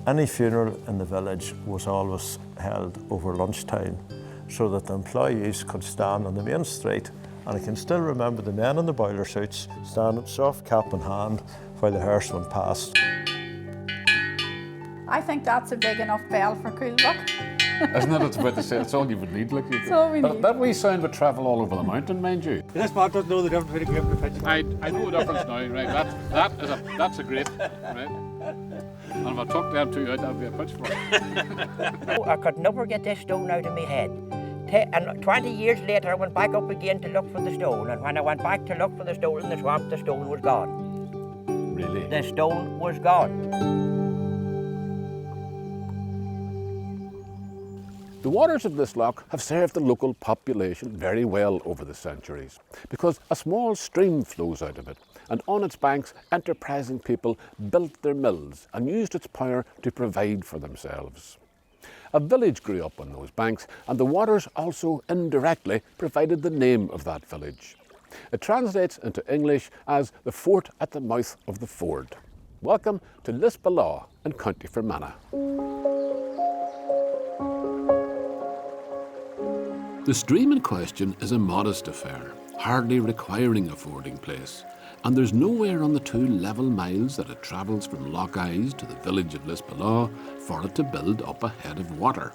Any funeral in the village was always held over lunchtime so that the employees could stand on the main street, and I can still remember the men in the boiler suits standing soft cap in hand while the hearse went past. I think that's a big enough bell for Coolbuck. Isn't it? It's about to say, it's all you would need. Like, It's all we need. That wee sound would travel all over the mountain, mind you. This man doesn't know the difference between a grape and a pitch. I know the difference now, right? That's a grape, right? And if I took them two out, that'd be a pitchfork. I could never get this stone out of my head. And 20 years later, I went back up again to look for the stone. And when I went back to look for the stone in the swamp, the stone was gone. Really? The stone was gone. The waters of this loch have served the local population very well over the centuries because a small stream flows out of it, and on its banks enterprising people built their mills and used its power to provide for themselves. A village grew up on those banks, and the waters also indirectly provided the name of that village. It translates into English as the fort at the mouth of the ford. Welcome to Lisbellaw in County Fermanagh. The stream in question is a modest affair, hardly requiring a fording place, and there's nowhere on the 2 level miles that it travels from Loch Eyes to the village of Lisbellaw for it to build up a head of water.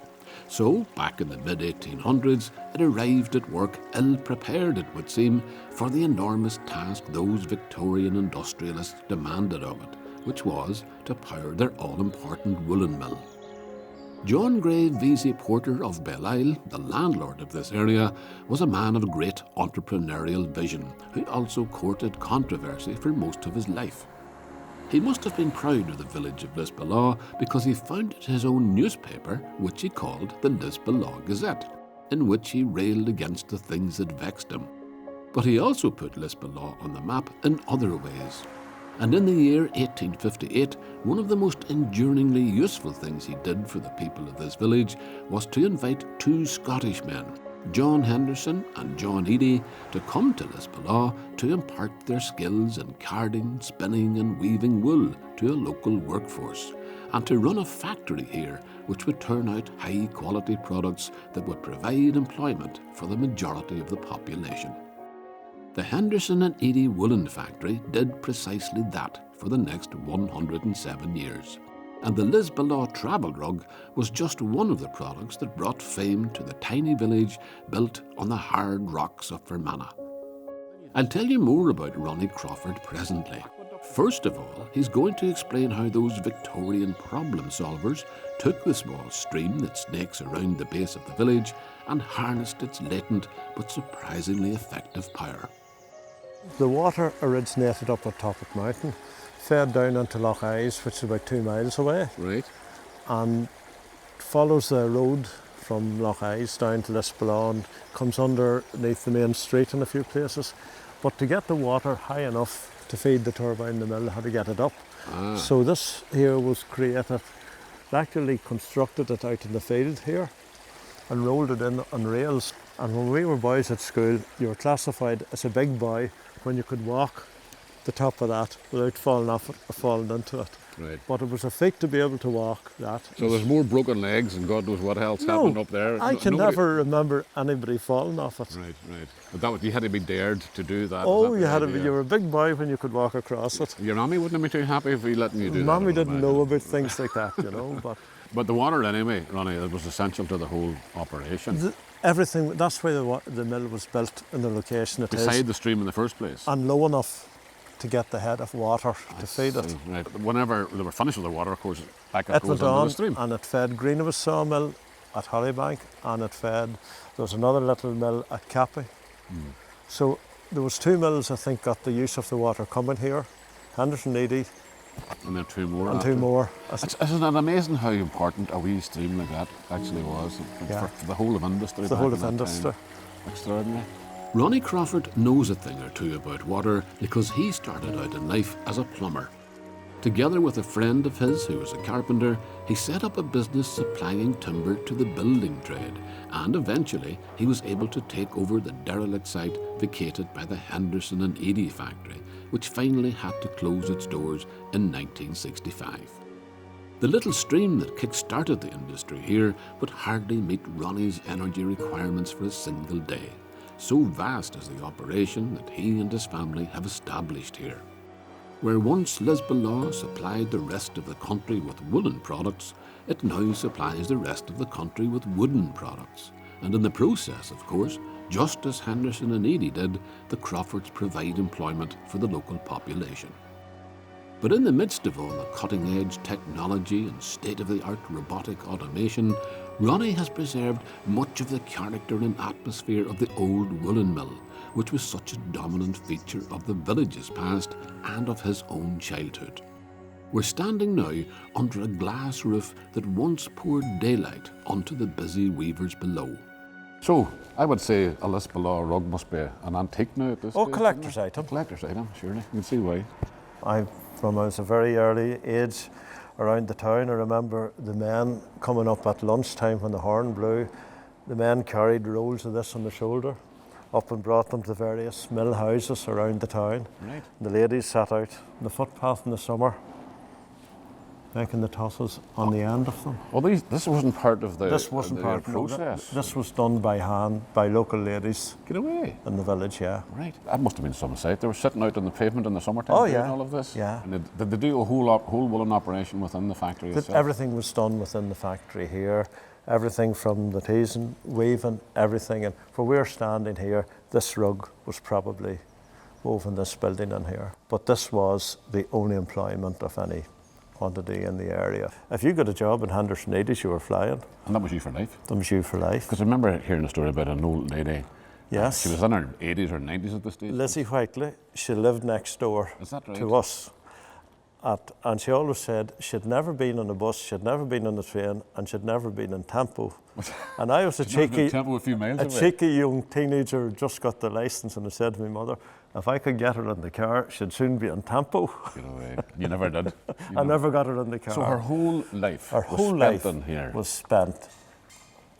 So, back in the mid-1800s, it arrived at work ill-prepared, it would seem, for the enormous task those Victorian industrialists demanded of it, which was to power their all-important woollen mill. John Gray Vesey Porter of Bellisle, the landlord of this area, was a man of great entrepreneurial vision who also courted controversy for most of his life. He must have been proud of the village of Lisbellaw because he founded his own newspaper, which he called the Lisbellaw Gazette, in which he railed against the things that vexed him. But he also put Lisbellaw on the map in other ways. And in the year 1858, one of the most enduringly useful things he did for the people of this village was to invite 2 Scottish men, John Henderson and John Eadie, to come to Lisbellaw to impart their skills in carding, spinning and weaving wool to a local workforce, and to run a factory here which would turn out high-quality products that would provide employment for the majority of the population. The Henderson and Eadie Woolen Factory did precisely that for the next 107 years. And the Lisbellaw travel rug was just one of the products that brought fame to the tiny village built on the hard rocks of Fermanagh. I'll tell you more about Ronnie Crawford presently. First of all, he's going to explain how those Victorian problem solvers took the small stream that snakes around the base of the village and harnessed its latent but surprisingly effective power. The water originated up at top of the mountain, fed down into Loch Eyes, which is about 2 miles away, Right. and follows the road from Loch Eyes down to Lisbellaw and comes underneath the main street in a few places. But to get the water high enough to feed the turbine, the mill had to get it up. So this here was created, actually constructed it out in the field here and rolled it in on rails. And when we were boys at school, you were classified as a big boy when you could walk the top of that without falling off it or falling into it. Right. But it was a feat to be able to walk that. So there's more broken legs and God knows what else happened up there. I can Nobody- never remember anybody falling off it. Right. But that was, you had to be dared to do that. Oh, Is you that had the to be, idea? you were a big boy when you could walk across it. Your mommy wouldn't have been too happy if he letting you do that. Mommy I would didn't imagine. know about things like that, you know, but But the water anyway, Ronnie, it was essential to the whole operation. everything, that's why the mill was built in the location it is, Beside the stream in the first place. and low enough to get the head of water to feed it. Right. Whenever they were finished with the water, of course, back it It goes went into on the stream. and it fed Greenawas sawmill at Hollybank, and it fed, there was another little mill at Cappy. So there was 2 mills I think got the use of the water coming here, Henderson Eadie And then 2 more. and after. 2 more. Isn't it amazing how important a wee stream like that actually was Yeah. for the whole of industry? The back whole in of that industry. time? Extraordinary. Ronnie Crawford knows a thing or two about water because he started out in life as a plumber. Together with a friend of his who was a carpenter, he set up a business supplying timber to the building trade, and eventually he was able to take over the derelict site vacated by the Henderson and Eadie factory, which finally had to close its doors in 1965. The little stream that kick-started the industry here would hardly meet Ronnie's energy requirements for a single day. So vast is the operation that he and his family have established here. Where once Lisbellaw supplied the rest of the country with woolen products, it now supplies the rest of the country with wooden products. And in the process, of course, just as Henderson and Eadie did, the Crawfords provide employment for the local population. But in the midst of all the cutting-edge technology and state-of-the-art robotic automation, Ronnie has preserved much of the character and atmosphere of the old woolen mill, which was such a dominant feature of the village's past and of his own childhood. We're standing now under a glass roof that once poured daylight onto the busy weavers below. So, I would say a Lisbellaw rug must be an antique now at this stage. Collector's item. Collector's item, surely. You can see why. From I was a very early age around the town, I remember the men coming up at lunchtime when the horn blew. The men carried rolls of this on their shoulder up and brought them to various mill houses around the town. Right. The ladies sat out on the footpath in the summer, making the tassels on the end of them. Well, this wasn't part of the, This wasn't part of the process. This was done by hand by local ladies Get away. in the village, yeah. Right. That must have been some sight. They were sitting out on the pavement in the summertime Oh, doing yeah. all of this. Yeah. And did they do a whole woolen operation within the factory itself? Everything was done within the factory here. Everything from the teasing, weaving, everything. And where we're standing here, this rug was probably woven this building in here. But this was the only employment of any quantity in the area. If you got a job in Henderson 80s, you were flying. And that was you for life? That was you for life. Because I remember hearing a story about an old lady. Yes. She was in her 80s or 90s at this stage. Lizzie Whiteley, she lived next door Is that right? to us. And she always said she'd never been on a bus, she'd never been on a train, and she'd never been in tempo. And I was a Tempo a few miles away. cheeky young teenager who just got the licence, and I said to my mother, if I could get her in the car, she'd soon be in tempo. Get away. You never did. I never got her in the car. So her whole life Her whole life in here. was spent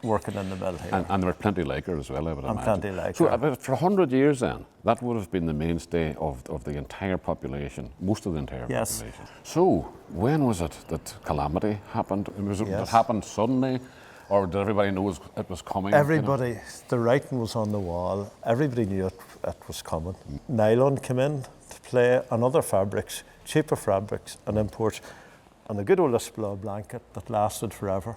working in the mill here. And there were plenty like her as well, I would imagine. plenty like so her. about for 100 years then, that would have been the mainstay of the entire population, most of the entire Yes. population. So when was it that calamity happened? Was it Yes. that happened suddenly, or did everybody know it was coming? Everybody, the writing was on the wall. Everybody knew it was coming. Nylon came in to play, and other fabrics, cheaper fabrics and imports, and the good old Lisbellaw blanket that lasted forever.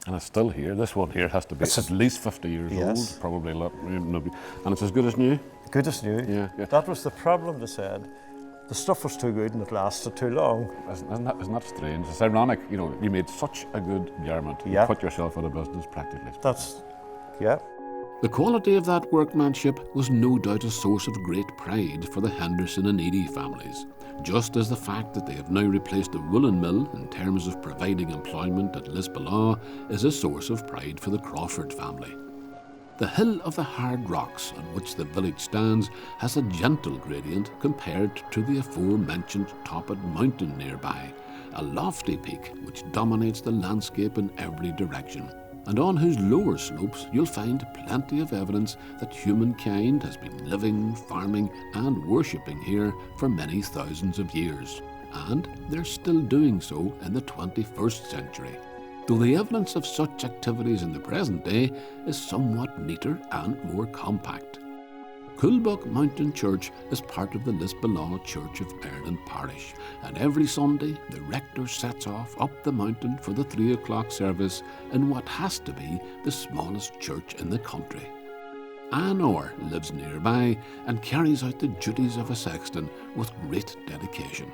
And it's still here. This one here has to be at least 50 years Yes. old, probably a lot. And it's as good as new. Good as new. Yeah. That was the problem, they said. The stuff was too good and it lasted too long. Isn't that strange? It's ironic, you made such a good garment. You Yeah. put yourself out of business practically. Yeah. The quality of that workmanship was no doubt a source of great pride for the Henderson and Eadie families, just as the fact that they have now replaced the woolen mill in terms of providing employment at Lisbellaw is a source of pride for the Crawford family. The hill of the hard rocks on which the village stands has a gentle gradient compared to the aforementioned Topped mountain nearby, a lofty peak which dominates the landscape in every direction, and on whose lower slopes you'll find plenty of evidence that humankind has been living, farming and worshipping here for many thousands of years, and they're still doing so in the 21st century, though the evidence of such activities in the present day is somewhat neater and more compact. Coolbuck Mountain Church is part of the Lisbellaw Church of Ireland parish, and every Sunday the rector sets off up the mountain for the 3 o'clock service in what has to be the smallest church in the country. Ann Orr lives nearby and carries out the duties of a sexton with great dedication.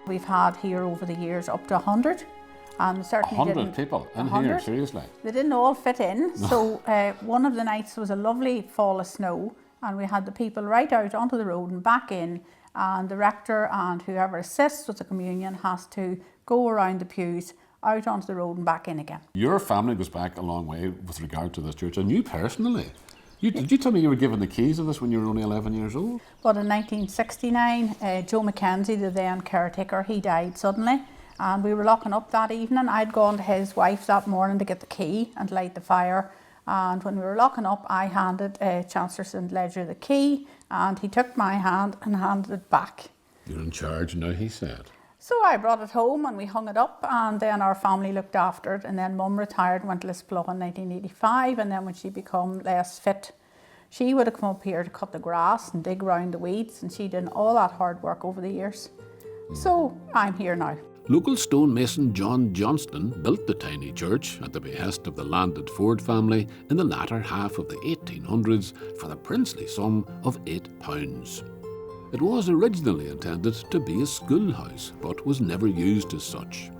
We've had here over the years up to 100. And certainly 100 people in here, 100. seriously? They didn't all fit in. So one of the nights was a lovely fall of snow, and we had the people right out onto the road and back in, and the rector and whoever assists with the communion has to go around the pews, out onto the road and back in again. Your family goes back a long way with regard to this church, and you personally. Did you tell me you were given the keys of this when you were only 11 years old? But in 1969, Joe Mackenzie, the then caretaker, he died suddenly, and we were locking up that evening. I'd gone to his wife that morning to get the key and light the fire, and when we were locking up, I handed Chancellor St Ledger the key, and he took my hand and handed it back. You're in charge now, he said. So I brought it home and we hung it up, and then our family looked after it, and then Mum retired and went to Lisbellaw in 1985, and then when she became less fit, she would have come up here to cut the grass and dig around the weeds, and she did all that hard work over the years. So I'm here now. Local stonemason John Johnston built the tiny church at the behest of the landed Ford family in the latter half of the 1800s for the princely sum of £8. It was originally intended to be a schoolhouse, but was never used as such.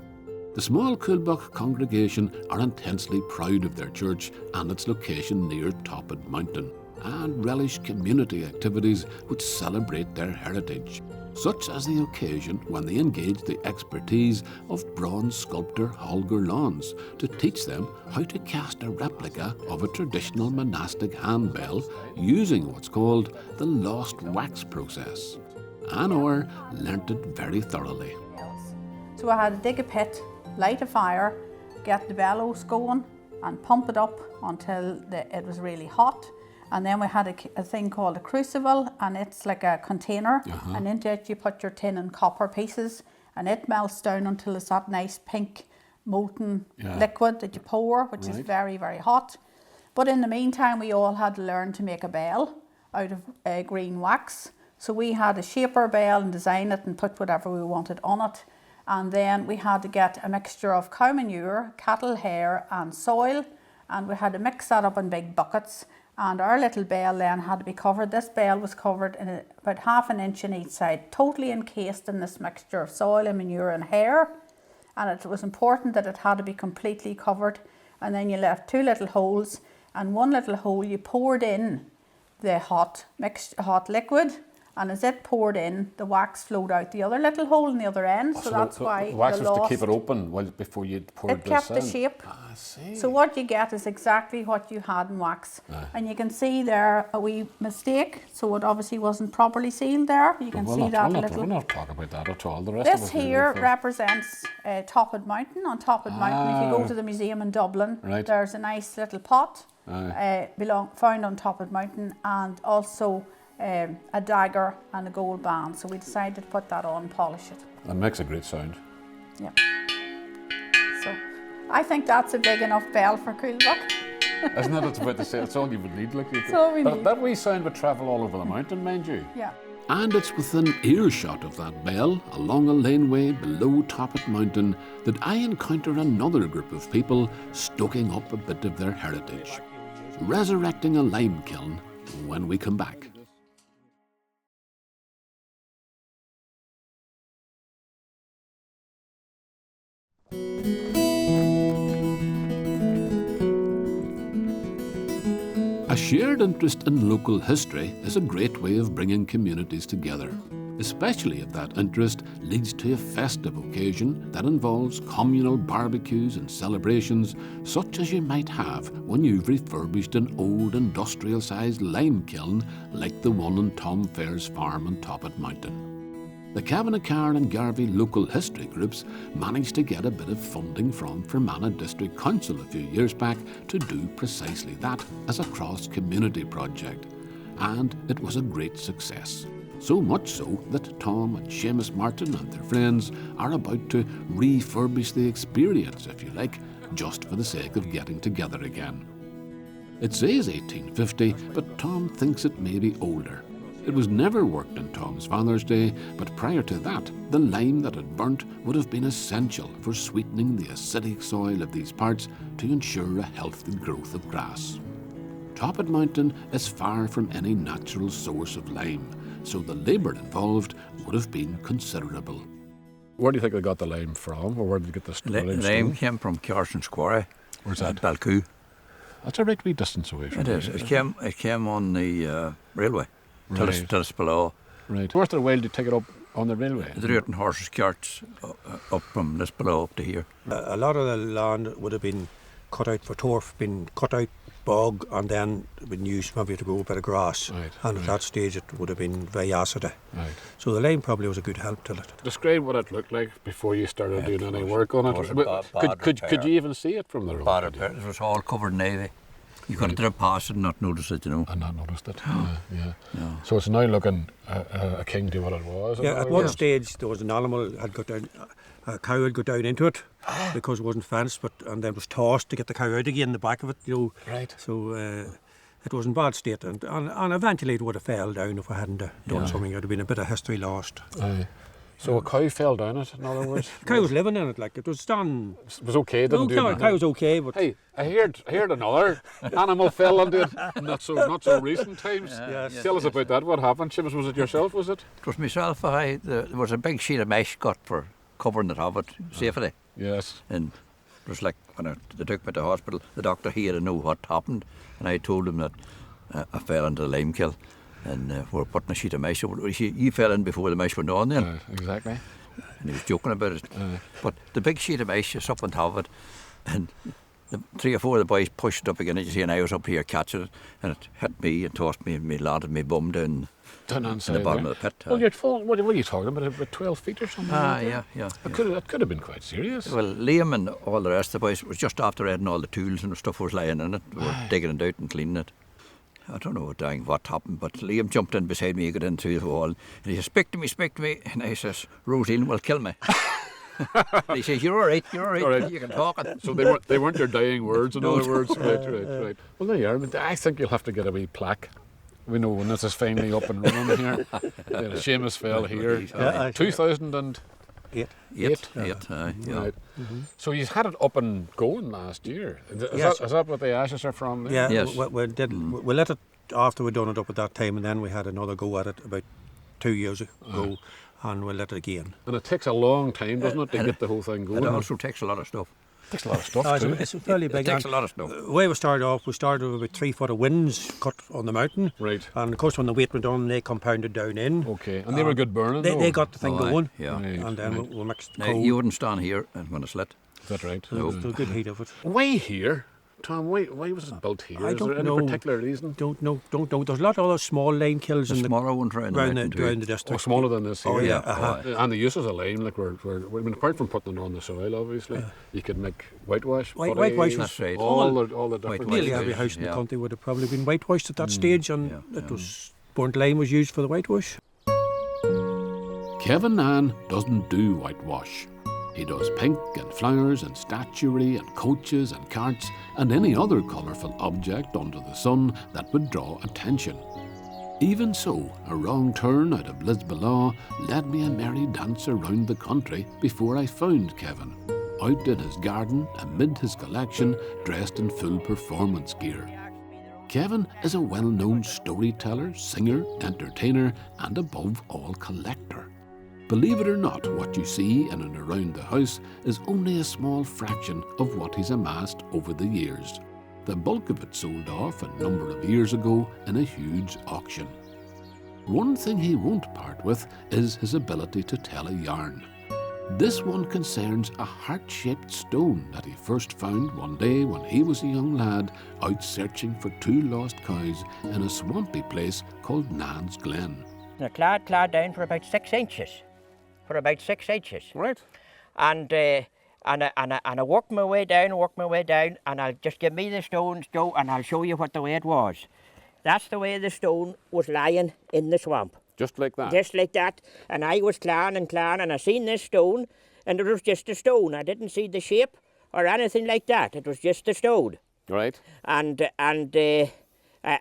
The small Coolbuck congregation are intensely proud of their church and its location near Topped Mountain, and relish community activities which celebrate their heritage, such as the occasion when they engaged the expertise of bronze sculptor Holger Lons to teach them how to cast a replica of a traditional monastic handbell using what's called the lost wax process. Anne Orr learnt it very thoroughly. So I had to dig a pit, light a fire, get the bellows going and pump it up until it was really hot. And then we had a thing called a crucible, and it's like a container, and into it you put your tin and copper pieces, and it melts down until it's that nice pink molten liquid that you pour, which is very, very hot. But in the meantime, we all had to learn to make a bell out of green wax. So we had to shape our bell and design it and put whatever we wanted on it. And then we had to get a mixture of cow manure, cattle hair and soil, and we had to mix that up in big buckets. And our little bell then had to be covered. This bell was covered in about ½ an inch on each side, totally encased in this mixture of soil and manure and hair. And it was important that it had to be completely covered. And then you left 2 little holes, and 1 little hole you poured in the hot liquid, and as it poured in, the wax flowed out the other little hole in the other end. So that's why the wax the was to keep it open before you poured it this kept in. the shape. I see. So what you get is exactly what you had in wax. And you can see there a wee mistake. So it obviously wasn't properly sealed there. You can see that a little. We'll not talk about that at all. The rest This of us here represents Topped Mountain. On Topped Mountain, if you go to the museum in Dublin, there's a nice little pot found on Topped Mountain, and also a dagger and a gold band. So we decided to put that on and polish it. That makes a great sound. Yeah. So I think that's a big enough bell for Coolbuck. Isn't it? It's about to say, it's all you would need. That's all we need. That wee sound would travel all over the mountain, mind you. Yeah. And it's within earshot of that bell, along a laneway below Topped Mountain, that I encounter another group of people stoking up a bit of their heritage, resurrecting a lime kiln when we come back. A shared interest in local history is a great way of bringing communities together, especially if that interest leads to a festive occasion that involves communal barbecues and celebrations such as you might have when you've refurbished an old industrial-sized lime kiln like the one on Tom Fair's farm on Topped Mountain. The Cavanagh and Garvey local history groups managed to get a bit of funding from Fermanagh District Council a few years back to do precisely that as a cross-community project, and it was a great success. So much so that Tom and Seamus Martin and their friends are about to refurbish the experience, if you like, just for the sake of getting together again. It says 1850, but Tom thinks it may be older. It was never worked in Tom's father's day, but prior to that, the lime that had burnt would have been essential for sweetening the acidic soil of these parts to ensure a healthy growth of grass. Topped Mountain is far from any natural source of lime, so the labour involved would have been considerable. Where do you think they got the lime from, or where did they get the lime? Lime came from Carson's Quarry. Where's that? Balcoo. That's a right wee distance away from It is. It came on the railway. Right. Lisbellaw. Right. Worth a while to take it up on the railway. They do it in horses' carts up from Lisbellaw up to here. A lot of the land would have been cut out for turf, been cut out bog, and then been used maybe to grow a bit of grass. Right, and at that stage it would have been very acidy. Right. So the lime probably was a good help to it. Describe what it looked like before you started doing any work on it. was a bad Could repair. you even see it from the road? Bad repair. It was all covered in ivy. You could have driven past it and not noticed it, you know. And not noticed it. Yeah. So it's now looking akin to what it was. Yeah, at one stage there was an animal had got down, a cow had got down into it because it wasn't fenced, and then was tossed to get the cow out again in the back of it, you know. Right. So it was in bad state, and eventually it would have fell down if I hadn't done something. There would have been a bit of history lost. So a cow fell down it, in other words? The cow was living in it, like it was done. It was okay, didn't do the anything. cow was okay, but Hey, I heard another animal fell into it. Not so recent times. Yes. Tell us about that. What happened, Seamus? Was it yourself? Was it? It was myself. There was a big sheet of mesh cut for covering it of it safely. Yes. And it was like when they took me to the hospital, the doctor, he had to know what happened, and I told him that I fell into the Limekil, and we're putting a sheet of mesh over. You fell in before the mesh went on then. Exactly. And he was joking about it. But the big sheet of mesh is up on top of it, and the 3 or 4 of the boys pushed it up again, and you see, and I was up here catching it, and it hit me and tossed me, and me landed me bum down in the bottom of the pit. Well, you'd fallen, what are you talking about 12 feet or something? Yeah. That could have been quite serious. Well, Liam and all the rest of the boys was just after reading all the tools and the stuff was lying in it. We were digging it out and cleaning it. I don't know what happened, but Liam jumped in beside me, he got in through the wall, and he says, speak to me, and I says, Roseline will kill me. And he says, you're all right, you can talk it. So they weren't your dying words, in other words. Right. Well, there you are. I think you'll have to get a wee plaque. We know when this is finally up and running here. Seamus fell here. 2008. Eight. Right. So you had it up and going last year. Is that what the ashes are from? Then? yeah, Yes. we let it after we'd done it up at that time, and then we had another go at it about 2 years ago, and we let it again. And it takes a long time, doesn't it, to get the whole thing going? It also takes a lot of stuff. It takes a lot of stuff too. It's fairly big. It takes a lot of stuff. The way we started off, we started with about 3 foot of winds cut on the mountain. Right. And of course, when the weight went on, they compounded down in. Okay. And they were good burning, They got the thing going. Yeah. Right. And then we mixed Now, coal. you wouldn't stand here and when it's lit. Is that right? There was a good heat of it. Why here? Tom, why was it built here? I Is don't there any know. particular reason? Don't know. There's a lot of other small lime kills The in smaller ones around the around mountain too. the district. Oh, smaller than this here. Oh, yeah. And the use of the lime, like I mean, apart from putting it on the soil, obviously, you could make whitewash. Whitewash putty, was That's right. all the different. Whitewash. Nearly Whitewash, every house in the yeah. country would have probably been whitewashed at that stage, and it was burnt lime was used for the whitewash. Kevin Nairn doesn't do whitewash. He does pink and flowers and statuary and coaches and carts and any other colourful object under the sun that would draw attention. Even so, a wrong turn out of Lisbellaw led me a merry dance around the country before I found Kevin, out in his garden amid his collection, dressed in full performance gear. Kevin is a well-known storyteller, singer, entertainer and above all collector. Believe it or not, what you see in and around the house is only a small fraction of what he's amassed over the years. The bulk of it sold off a number of years ago in a huge auction. One thing he won't part with is his ability to tell a yarn. This one concerns a heart-shaped stone that he first found one day when he was a young lad out searching for 2 lost cows in a swampy place called Nan's Glen. The clad down for about 6 inches. Right. And I worked my way down, and I'll just give me the stone, Joe, and I'll show you what the way it was. That's the way the stone was lying in the swamp. Just like that? Just like that. And I was clawing, and I seen this stone, and it was just a stone. I didn't see the shape or anything like that. It was just a stone. Right. And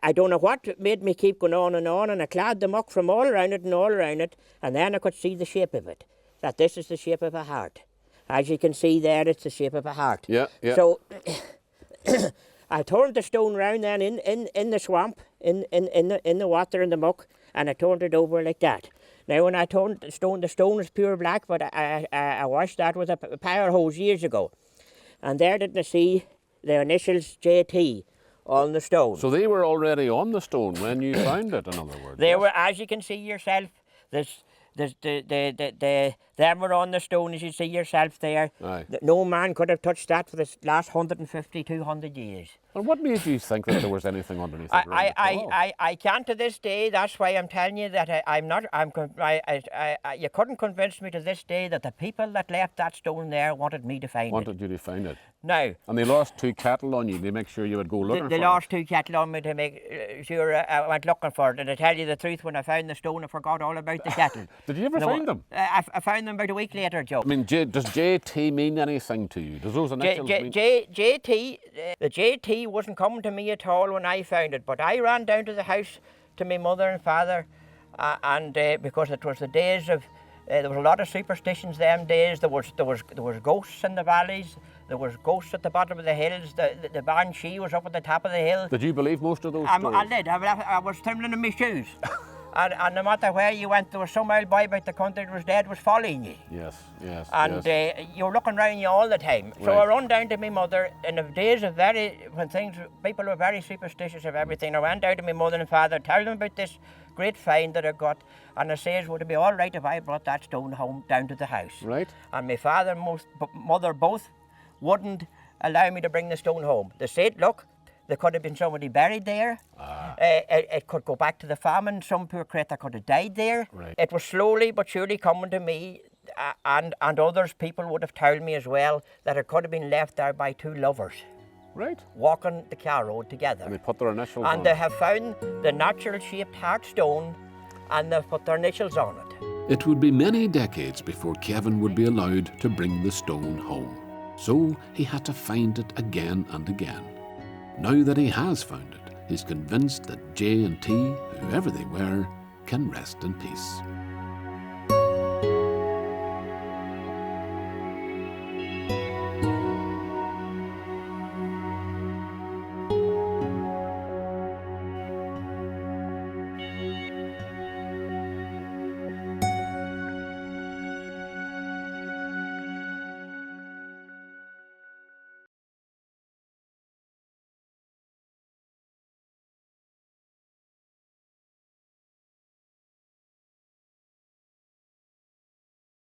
I don't know what made me keep going on, and I clad the muck from all around it, and then I could see the shape of it, that this is the shape of a heart. As you can see there, it's the shape of a heart. Yeah. So I turned the stone round then in the swamp, in the water and the muck, and I turned it over like that. Now when I turned the stone is pure black, but I washed that with a power hose years ago. And there didn't I see the initials JT on the stone. So they were already on the stone when you found it, in other words? They were, as you can see yourself, there's the Them were on the stone, as you see yourself there. Aye. No man could have touched that for the last 150, 200 years. And what made you think that there was anything underneath the ground at all? I can't to this day. That's why I'm telling you that you couldn't convince me to this day that the people that left that stone there wanted me to find it. Wanted you to find it? No. And they lost 2 cattle on you. They make sure you would go looking for it. They lost 2 cattle on me to make sure I went looking for it. And to tell you the truth, when I found the stone, I forgot all about the cattle. Did you ever find them? I found them about a week later, Joe. I mean, does JT mean anything to you? Does those initials mean... JT, the JT wasn't coming to me at all when I found it, but I ran down to the house to my mother and father, and because it was the days of, there was a lot of superstitions them days. There was ghosts in the valleys. There was ghosts at the bottom of the hills. The banshee was up at the top of the hill. Did you believe most of those stories? I did. I was trembling in my shoes. And no matter where you went, there was some old boy about the country that was dead was following you. Yes. And you were looking around you all the time. So I run down to my mother in the days of when people were very superstitious of everything. I went down to my mother and father, tell them about this great find that I got, and I says, would it be all right if I brought that stone home down to the house? Right. And my father and mother both wouldn't allow me to bring the stone home. They said, look, there could have been somebody buried there. It could go back to the famine. Some poor creature could have died there. Right. It was slowly but surely coming to me, and others people would have told me as well that it could have been left there by 2 lovers. Right. Walking the car road together. And they put their initials on And they have found the natural shaped heart stone, and they've put their initials on it. It would be many decades before Kevin would be allowed to bring the stone home. So he had to find it again and again. Now that he has found it, he's convinced that J and T, whoever they were, can rest in peace.